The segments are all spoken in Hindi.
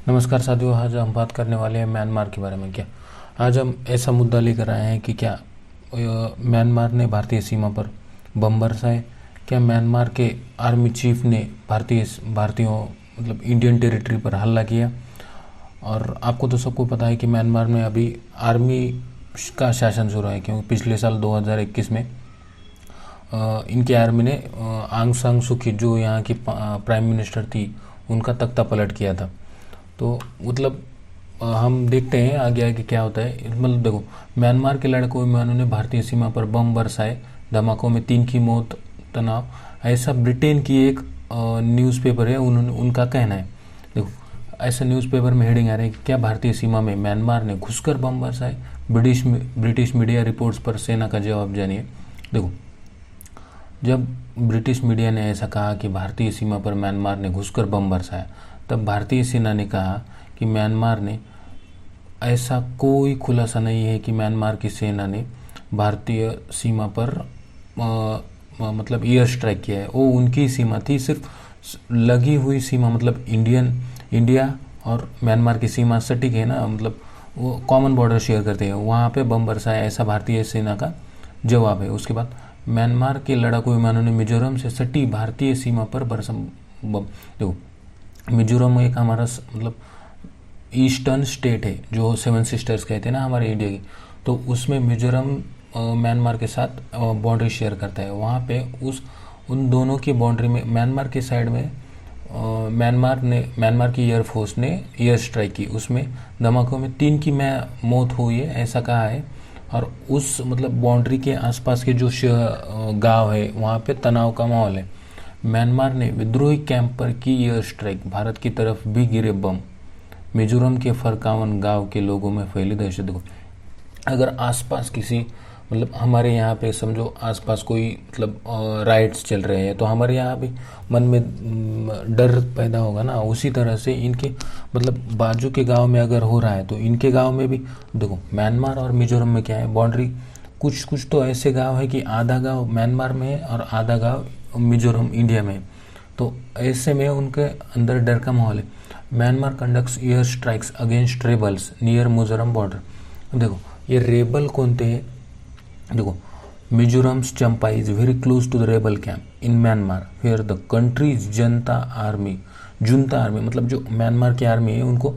नमस्कार साथियों, आज हम बात करने वाले हैं म्यांमार के बारे में। क्या आज हम ऐसा मुद्दा लेकर आए हैं कि क्या म्यांमार ने भारतीय सीमा पर बम बरसाए? क्या म्यांमार के आर्मी चीफ ने भारतीयों मतलब इंडियन टेरिटरी पर हमला किया? और आपको तो सबको पता है कि म्यांमार में अभी आर्मी का शासन शुरू है, क्योंकि पिछले साल 2021 में इनके आर्मी ने आंग सान सू की, जो यहाँ की प्राइम मिनिस्टर थी, उनका तख्ता पलट किया था। तो मतलब हम देखते हैं आगे आगे क्या होता है। मतलब देखो, म्यांमार के लड़कों में उन्होंने भारतीय सीमा पर बम बरसाए, धमाकों में 3 की मौत, तनाव, ऐसा ब्रिटेन की एक न्यूज़पेपर है, उन्होंने उनका कहना है। देखो, ऐसा न्यूज़पेपर में हेडिंग आ रही है कि क्या भारतीय सीमा में म्यांमार ने घुसकर बम बरसाए, ब्रिटिश मीडिया रिपोर्ट्स पर सेना का जवाब जानिए। देखो, जब ब्रिटिश मीडिया ने ऐसा कहा कि भारतीय सीमा पर म्यांमार ने घुसकर बम बरसाया, तब भारतीय सेना ने कहा कि म्यांमार ने, ऐसा कोई खुलासा नहीं है कि म्यांमार की सेना ने भारतीय सीमा पर मतलब एयर स्ट्राइक किया है। वो उनकी सीमा थी, सिर्फ लगी हुई सीमा, मतलब इंडिया और म्यांमार की सीमा सटीक है ना, मतलब वो कॉमन बॉर्डर शेयर करते हैं, वहाँ पे बम बरसाया, ऐसा भारतीय सेना का जवाब है। उसके बाद म्यांमार के लड़ाकू विमानों ने मिजोरम से सटी भारतीय सीमा पर बरसा बम। देखो, मिजोरम एक हमारा मतलब ईस्टर्न स्टेट है, जो 7 सिस्टर्स कहते हैं ना हमारे इंडिया की, तो उसमें मिजोरम म्यांमार के साथ बाउंड्री शेयर करता है। वहाँ पे उन दोनों की बाउंड्री में म्यांमार के साइड में म्यांमार की एयरफोर्स ने एयर स्ट्राइक की, उसमें धमाकों में 3 की मौत हुई है, ऐसा कहा है। और उस मतलब बाउंड्री के आसपास के जो गांव है, वहाँ पे तनाव का माहौल है। म्यांमार ने विद्रोही कैंप पर की एयर स्ट्राइक, भारत की तरफ भी गिरे बम, मिजोरम के फरकावन गांव के लोगों में फैली दहशत। को अगर आसपास किसी मतलब हमारे यहाँ पे समझो आसपास कोई मतलब राइट्स चल रहे हैं, तो हमारे यहाँ भी मन में डर पैदा होगा ना। उसी तरह से इनके मतलब बाजू के गांव में अगर हो रहा है, तो इनके गांव में भी देखो, म्यांमार और मिजोरम में क्या है, बाउंड्री कुछ तो ऐसे गांव है कि आधा गांव म्यांमार में है और आधा गांव मिजोरम इंडिया में। तो ऐसे में उनके अंदर डर का माहौल है। Myanmar conducts air strikes against rebels near Mizoram border. देखो, ये रेबल कौन थे? देखो, Mizoram's Champhai is very close to the rebel camp in Myanmar where the country's junta army मतलब जो म्यांमार की आर्मी है उनको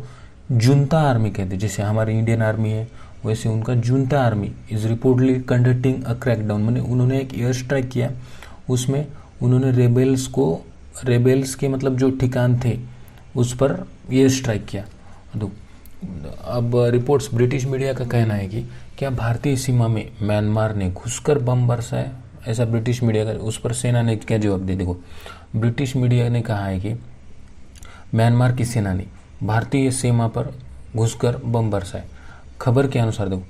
जुंता आर्मी कहते हैं। जैसे हमारी इंडियन आर्मी है, वैसे उनका junta army is reportedly conducting a crackdown, मैंने उन्होंने एक एयर स्ट्राइक किया, उसमें उन्होंने रेबेल्स के मतलब जो ठिकान थे उस पर एयर स्ट्राइक किया। तो अब रिपोर्ट्स, ब्रिटिश मीडिया का कहना है कि क्या भारतीय सीमा में म्यांमार ने घुसकर बम बरसाया, ऐसा ब्रिटिश मीडिया का, उस पर सेना ने क्या जवाब दिया। देखो, ब्रिटिश मीडिया ने कहा है कि म्यांमार की सेना ने भारतीय सीमा पर घुसकर बम बरसाए। खबर के अनुसार देखो,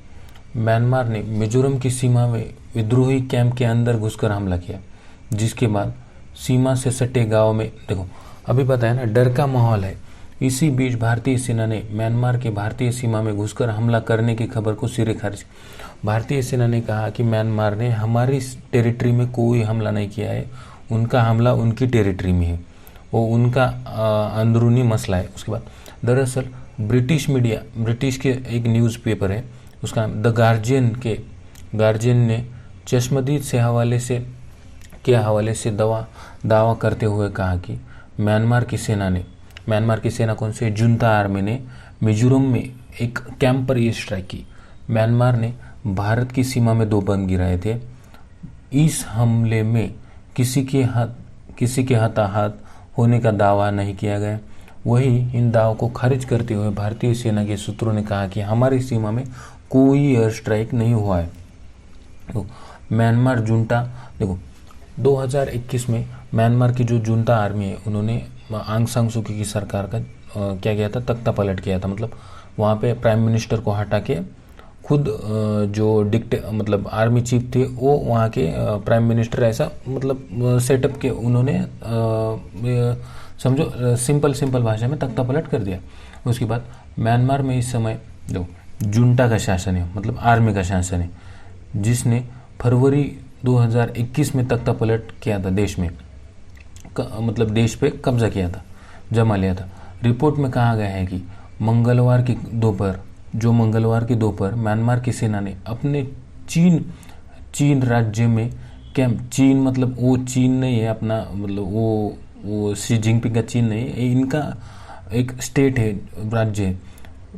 म्यांमार ने मिजोरम की सीमा में विद्रोही कैंप के अंदर घुसकर हमला किया, जिसके बाद सीमा से सटे गांव में, देखो अभी पता है ना, डर का माहौल है। इसी बीच भारतीय सेना ने म्यांमार के भारतीय सीमा में घुसकर हमला करने की खबर को सिरे खारिज। भारतीय सेना ने कहा कि म्यांमार ने हमारी टेरिटरी में कोई हमला नहीं किया है, उनका हमला उनकी टेरिटरी में है, वो उनका अंदरूनी मसला है। उसके बाद दरअसल ब्रिटिश के एक न्यूज़पेपर है, उसका द गार्जियन ने चश्मदीद के हवाले से दावा करते हुए कहा कि म्यांमार की सेना कौन से जुंता आर्मी ने मिजोरम में एक कैंप पर ये स्ट्राइक की। म्यांमार ने भारत की सीमा में 2 बम गिराए थे। इस हमले में किसी के हताहत होने का दावा नहीं किया गया। वही इन दावों को खारिज करते हुए भारतीय सेना के सूत्रों ने कहा कि हमारी सीमा में कोई एयर स्ट्राइक नहीं हुआ है। तो म्यांमार जुंटा, देखो 2021 में म्यांमार की जो जुंटा आर्मी है, उन्होंने आंग सान सू की सरकार का क्या किया था, तख्ता पलट किया था। मतलब वहाँ पे प्राइम मिनिस्टर को हटा के खुद जो मतलब आर्मी चीफ थे, वो वहाँ के प्राइम मिनिस्टर, ऐसा मतलब सेटअप के उन्होंने समझो सिंपल भाषा में तख्ता पलट कर दिया। उसके बाद म्यांमार में इस समय जो जुंटा का शासन है, मतलब आर्मी का शासन है, जिसने फरवरी 2021 में तख्ता पलट किया था, देश में मतलब देश पे कब्जा किया था, जमा लिया था। रिपोर्ट में कहा गया है कि मंगलवार की दोपहर म्यांमार की सेना ने अपने चीन राज्य में कैंप, चीन मतलब वो चीन नहीं है अपना, मतलब वो शी जिनपिंग का चीन नहीं है, इनका एक स्टेट है, राज्य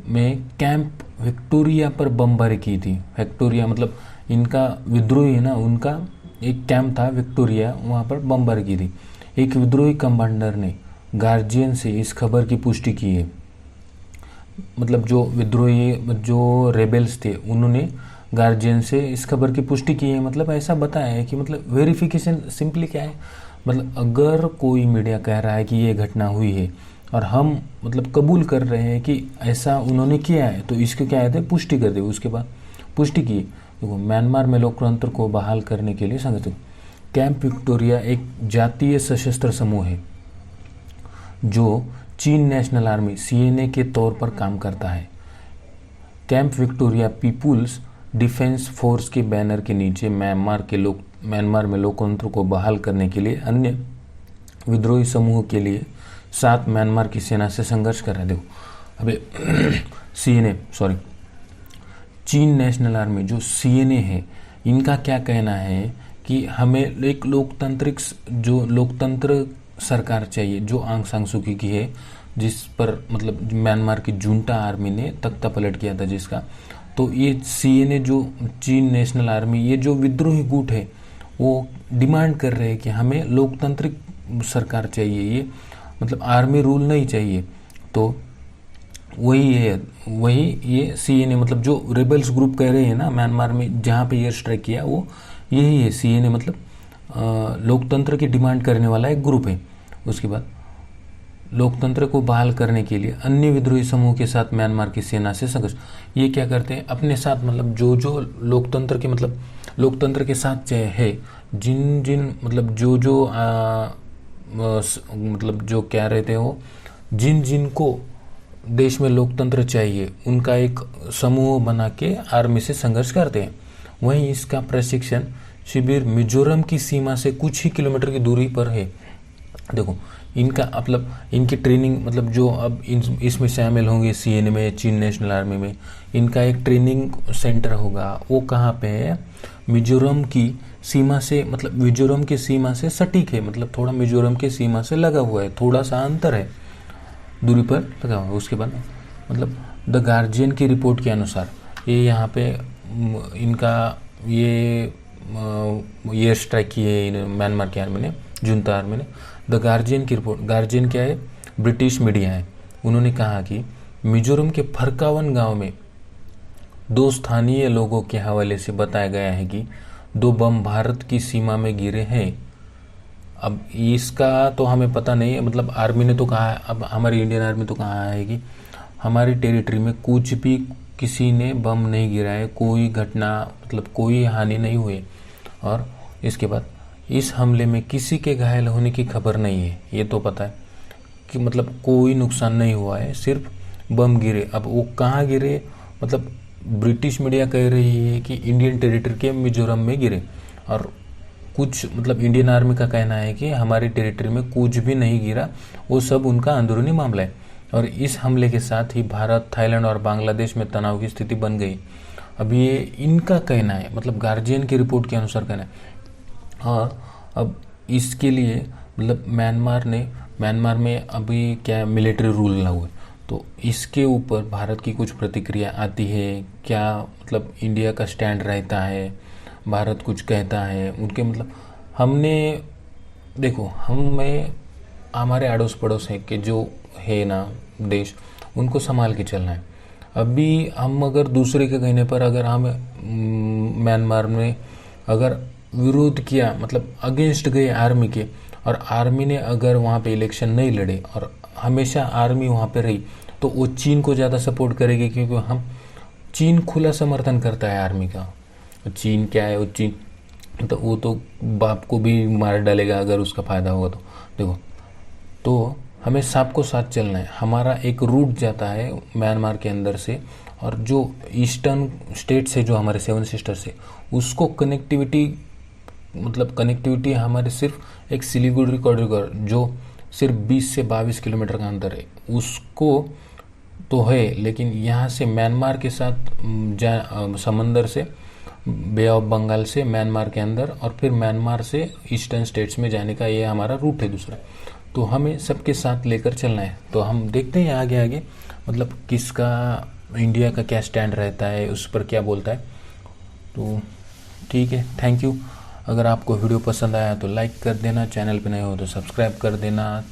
में कैंप विक्टोरिया पर बमबारी की थी। विक्टोरिया मतलब इनका विद्रोही है ना, उनका एक कैंप था विक्टोरिया, वहाँ पर बमबारी की थी। एक विद्रोही कमांडर ने गार्जियन से इस खबर की पुष्टि की है। मतलब जो विद्रोही जो रेबेल्स थे उन्होंने गार्जियन से इस खबर की पुष्टि की है। मतलब ऐसा बताया है कि मतलब वेरिफिकेशन सिंपली क्या है, मतलब अगर कोई मीडिया कह रहा है कि ये घटना हुई है और हम मतलब कबूल कर रहे हैं कि ऐसा उन्होंने किया है, तो इसके क्या है, पुष्टि कर दे। उसके बाद पुष्टि की, देखो म्यांमार में लोकतंत्र को बहाल करने के लिए संगठित कैंप विक्टोरिया एक जातीय सशस्त्र समूह है जो चीन नेशनल आर्मी सीएनए के तौर पर काम करता है। Camp Victoria people's defence force के बैनर के नीचे म्यांमार में लोकतंत्र को बहाल करने के लिए अन्य विद्रोही समूह के लिए साथ म्यांमार की सेना से संघर्ष कर रहे हैं। देखो अबे चीन नेशनल आर्मी जो सीएनए है, इनका क्या कहना है कि हमें एक लोकतंत्र सरकार चाहिए जो आंग सान सू की है, जिस पर मतलब म्यांमार की जुंटा आर्मी ने तख्ता पलट किया था जिसका। तो ये सीएनए जो चीन नेशनल आर्मी, ये जो विद्रोही गुट है, वो डिमांड कर रहे हैं कि हमें लोकतांत्रिक सरकार चाहिए, ये मतलब आर्मी रूल नहीं चाहिए। तो वही ये सीएनए मतलब जो रेबल्स ग्रुप कह रहे हैं ना म्यांमार में जहाँ पे एयर स्ट्राइक किया, वो यही है सीएनए, मतलब लोकतंत्र की डिमांड करने वाला एक ग्रुप है। उसके बाद लोकतंत्र को बहाल करने के लिए अन्य विद्रोही समूह के साथ म्यांमार की सेना से संघर्ष। ये क्या करते हैं अपने साथ, मतलब जो लोकतंत्र के साथ है, जिन मतलब मतलब जो क्या रहते हैं वो, जिन को देश में लोकतंत्र चाहिए, उनका एक समूह बना के आर्मी से संघर्ष करते हैं। वहीं इसका प्रशिक्षण शिविर मिजोरम की सीमा से कुछ ही किलोमीटर की दूरी पर है। देखो इनका मतलब इनकी ट्रेनिंग, मतलब जो अब इसमें शामिल होंगे सीएनए में, चीन नेशनल आर्मी में, इनका एक ट्रेनिंग सेंटर होगा। वो कहाँ पे है, मिजोरम की सीमा से, मतलब मिजोरम की सीमा से सटीक है, मतलब थोड़ा मिजोरम की सीमा से लगा हुआ है, थोड़ा सा अंतर है दूरी पर लगा हुआ है। उसके बाद मतलब द गार्जियन की रिपोर्ट के अनुसार ये यहाँ पे इनका ये एयर स्ट्राइक किए म्यांमार की आर्मी ने, जुंता आर्मी ने। द गार्जियन की रिपोर्ट, गार्जियन क्या है, ब्रिटिश मीडिया है, उन्होंने कहा कि मिजोरम के फरकावन गांव में 2 स्थानीय लोगों के हवाले से बताया गया है कि 2 बम भारत की सीमा में गिरे हैं। अब इसका तो हमें पता नहीं है, मतलब आर्मी ने तो कहा है, अब हमारी इंडियन आर्मी तो कहा है कि हमारी टेरिटरी में कुछ भी किसी ने बम नहीं गिराए, कोई घटना मतलब कोई हानि नहीं हुई। और इसके बाद इस हमले में किसी के घायल होने की खबर नहीं है, ये तो पता है कि मतलब कोई नुकसान नहीं हुआ है, सिर्फ बम गिरे। अब वो कहाँ गिरे, मतलब ब्रिटिश मीडिया कह रही है कि इंडियन टेरिटरी के मिजोरम में गिरे, और कुछ मतलब इंडियन आर्मी का कहना है कि हमारी टेरिटरी में कुछ भी नहीं गिरा, वो सब उनका अंदरूनी मामला है। और इस हमले के साथ ही भारत, थाईलैंड और बांग्लादेश में तनाव की स्थिति बन गई। अब ये इनका कहना है, मतलब गार्जियन की रिपोर्ट के अनुसार कहना है। और अब इसके लिए मतलब म्यांमार में अभी क्या मिलिट्री रूल लागू है, तो इसके ऊपर भारत की कुछ प्रतिक्रिया आती है क्या, मतलब इंडिया का स्टैंड रहता है, भारत कुछ कहता है उनके, मतलब हमने देखो हमें हमारे अड़ोस पड़ोस है कि जो है ना देश, उनको संभाल के चलना है। अभी हम अगर दूसरे के कहने पर अगर हम म्यांमार में अगर विरोध किया, मतलब अगेंस्ट गए आर्मी के, और आर्मी ने अगर वहाँ पे इलेक्शन नहीं लड़े और हमेशा आर्मी वहाँ पे रही, तो वो चीन को ज़्यादा सपोर्ट करेगी, क्योंकि चीन खुला समर्थन करता है आर्मी का। चीन क्या है, वो तो बाप को भी मार डालेगा अगर उसका फायदा होगा तो। देखो तो हमें सबको साथ चलना है। हमारा एक रूट जाता है म्यांमार के अंदर से, और जो ईस्टर्न स्टेट्स है जो हमारे 7 सिस्टर्स है, उसको कनेक्टिविटी हमारे सिर्फ एक सिलीगुड़ी कॉरिडोर जो सिर्फ 20 से 22 किलोमीटर का अंतर है उसको तो है, लेकिन यहाँ से म्यांमार के साथ समंदर से बे ऑफ बंगाल से म्यांमार के अंदर और फिर म्यांमार से ईस्टर्न स्टेट्स में जाने का ये हमारा रूट है दूसरा। तो हमें सबके साथ लेकर चलना है। तो हम देखते हैं आगे आगे मतलब किसका इंडिया का क्या स्टैंड रहता है, उस पर क्या बोलता है। तो ठीक है, थैंक यू। अगर आपको वीडियो पसंद आया तो लाइक कर देना, चैनल पे नए हो तो सब्सक्राइब कर देना।